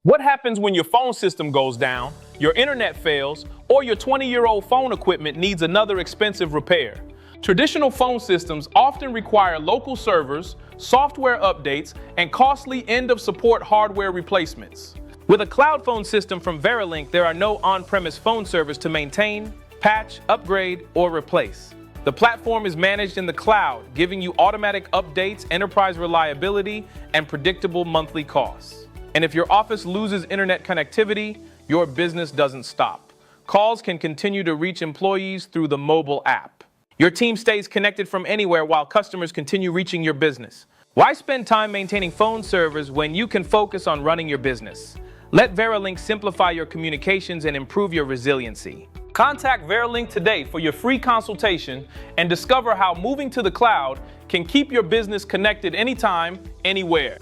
What happens when your phone system goes down, your internet fails, or your 20-year-old phone equipment needs another expensive repair? Traditional phone systems often require local servers, software updates, and costly end-of-support hardware replacements. With a cloud phone system from VearaLink, there are no on-premise phone servers to maintain, patch, upgrade, or replace. The platform is managed in the cloud, giving you automatic updates, enterprise reliability, and predictable monthly costs. And if your office loses internet connectivity, your business doesn't stop. Calls can continue to reach employees through the mobile app. Your team stays connected from anywhere while customers continue reaching your business. Why spend time maintaining phone servers when you can focus on running your business? Let VearaLink simplify your communications and improve your resiliency. Contact VearaLink today for your free consultation and discover how moving to the cloud can keep your business connected anytime, anywhere.